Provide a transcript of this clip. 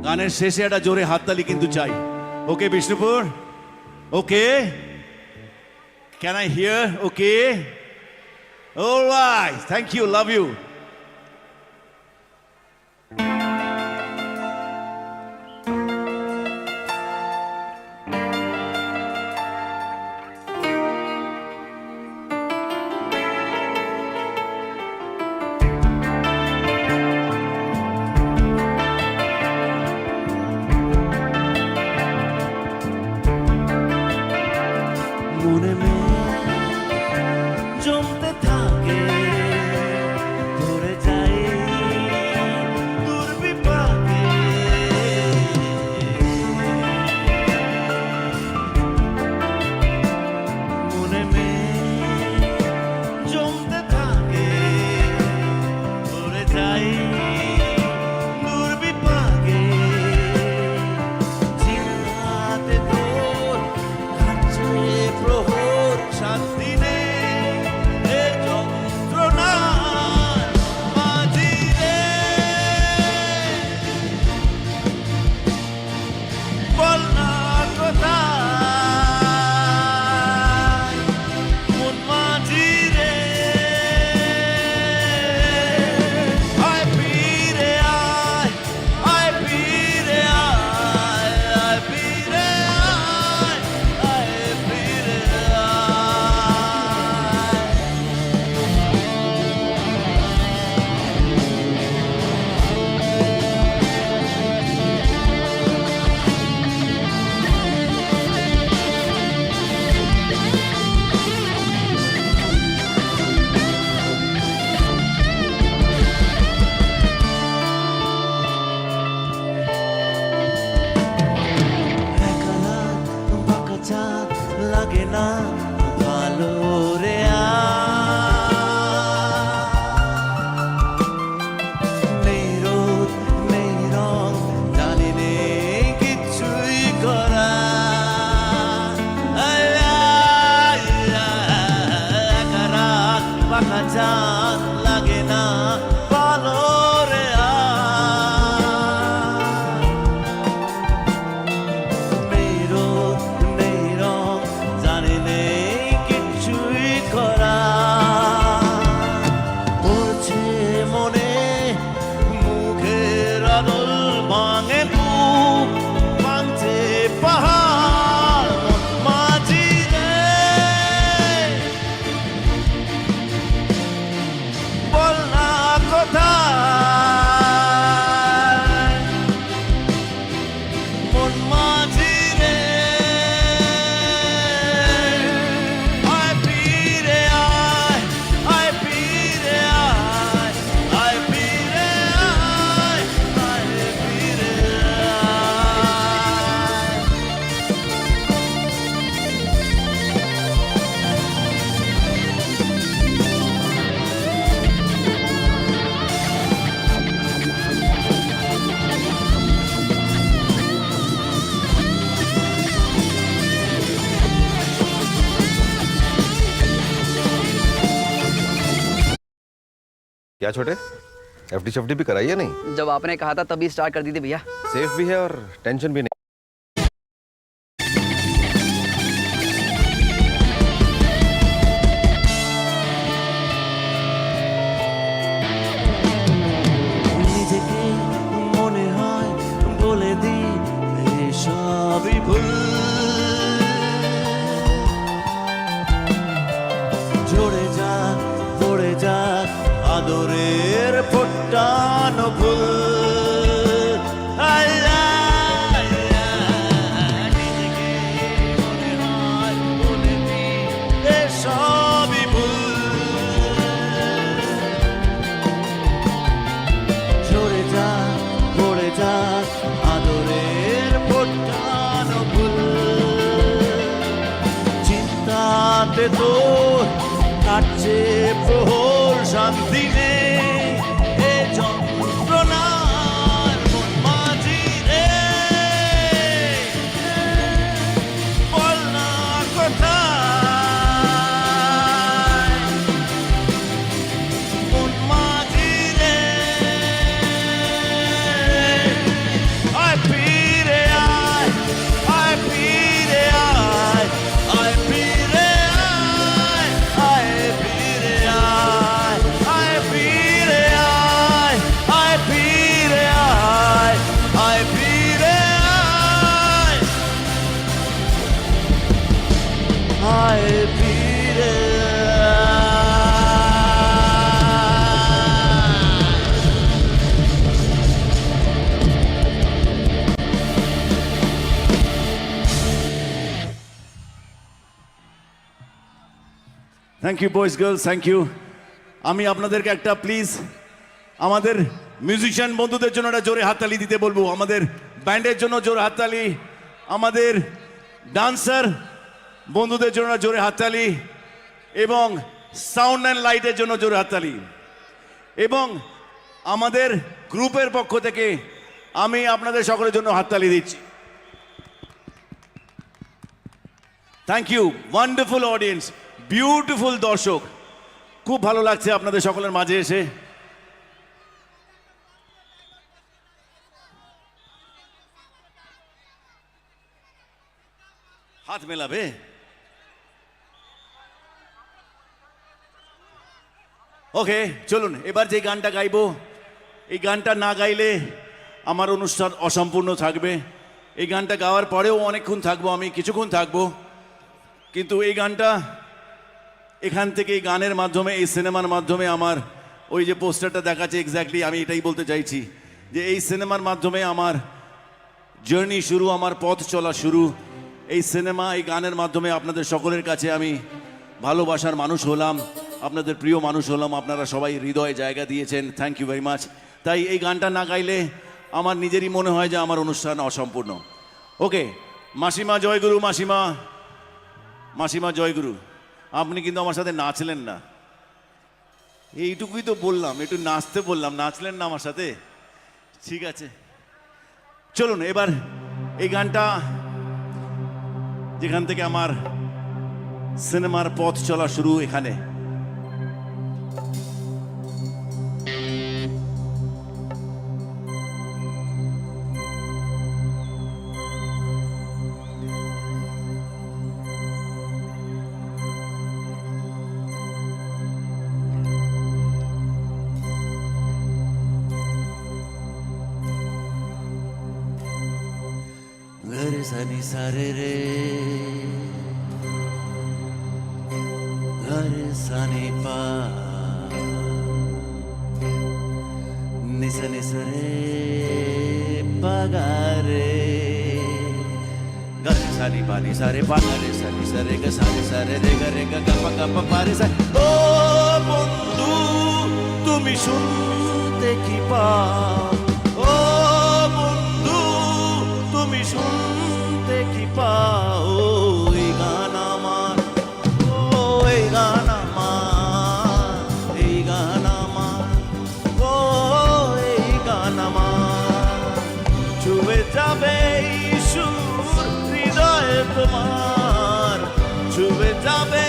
গানের শেষে একটা জোরে হাততালি কিন্তু চাই। Okay Bishnupur, okay, can I hear? Okay, alright, thank you, love you. মনে জমতে থাকে, ধরে যাই দুর্বিপাকে। মনে জমতে থাকে, ধরে যাই দুর্বিপাকে। চিন্তাতে তোর কাছে প্রহর শান্তি নেই, এ যন্ত্রণার মাঝি রে। বল না কোথায় মন মাঝি রে। আয় ফিরে আয়, আয় ফিরে আয়, আয় ফিরে আয়, আয় ফিরে আয়। একলা বাঁকা চাঁদ লাগে না ভালো রে নেই রোদ নেই রং, জানি নেই কিছুই করা। একা রাত বাঁকা চাঁদ লাগে না ভালো রে নেই রোদ নেই রং, জানি নেই কিছুই করা। পড়ছে মনে মুখের আদল, ভাঙে বুক ভাঙছে পাহাড় মন মাঝি রে। বল না কোথায় মন মাঝি রে। আয় ফিরে আয়, আয় ফিরে আয়, আয় ফিরে আয়, আয় ফিরে আয়। क्या छोटे, एफडी शफडी भी कराई है नहीं? जब आपने कहा था तभी स्टार्ट कर दी थी भैया। सेफ भी है और टेंशन भी नहीं। নিজেকে মনে হয় বলে দি সবই ভুল। ঝরে যাক পড়ে যাক আদরের ফোটানো ফুল। নিজেকে মনে হয় বলে দি সবই ভুল। ঝরে যাক পড়ে যাক আদরের ফোটানো ফুল। চিন্তাতে তোর কাটছে প্রহর শান্তি নেই, এ যন্ত্রণার মন মাঝি রে। বল না কোথায় মন মাঝি রে। Thank you boys girls, thank you. আমি আপনাদেরকে একটা প্লিজ আমাদের মিউজিশিয়ান বন্ধুদের জন্য একটা জোরে হাততালি দিতে বলবো, আমাদের ব্যান্ডের জন্য জোরে হাততালি, আমাদের ডান্সার বন্ধুদের জন্য জোরে হাততালি, এবং সাউন্ড অ্যান্ড লাইটের জন্য জোরে হাততালি, এবং আমাদের গ্রুপের পক্ষ থেকে আমি আপনাদের সকলের জন্য হাততালি দিচ্ছি। Thank you, wonderful audience, beautiful দর্শক, খুব ভালো লাগছে আপনাদের সকলের মাঝে এসে। হাত মেলাবে? ওকে, চলুন এবার যে গানটা গাইবো, এই গানটা না গাইলে আমার অনুষ্ঠান অসম্পূর্ণ থাকবে। এই গানটা গাওয়ার পরেও অনেকক্ষণ থাকবো, আমি কিছুক্ষণ থাকবো, কিন্তু এই গানটা এখান থেকে এই গানের মাধ্যমে, এই সিনেমার মাধ্যমে, আমার ওই যে পোস্টারটা দেখাচ্ছে এক্স্যাক্টলি আমি এটাই বলতে চাইছি যে এই সিনেমার মাধ্যমে আমার জার্নি শুরু, আমার পথ চলা শুরু। এই সিনেমা, এই গানের মাধ্যমে আপনাদের সকলের কাছে আমি ভালোবাসার মানুষ হলাম, আপনাদের প্রিয় মানুষ হলাম, আপনারা সবাই হৃদয়ে জায়গা দিয়েছেন, থ্যাংক ইউ ভেরি মাচ। তাই এই গানটা না গাইলে আমার নিজেরই মনে হয় যে আমার অনুষ্ঠান অসম্পূর্ণ। ওকে, মাসিমা জয়গুরু, মাসিমা, মাসিমা জয়গুরু। আপনি কিন্তু আমার সাথে নাচলেন না, এইটুকুই তো বললাম, একটু নাচতে বললাম, নাচলেন না আমার সাথে। ঠিক আছে, চলুন এবার এই গানটা, যেখান থেকে আমার সিনেমার পথ চলা শুরু, এখানে गरे सनी सारे रे, गरे सनी पा, निस निस रे पगारे, गरे सनी पानी सारे पागारे सनी सारे ग सारे रे गरे ग ग पारे सा। ओ बंधु তুমি শুনতে কি পাও, ও বন্ধু তুমি শুনতে কি পাও, এই গান আমার, ও এই গান আমার, এই গান আমার, ও এই গান আমার, ছুঁয়ে যাবে এই সুর হৃদয়ে তোমার, ছুঁয়ে যাবে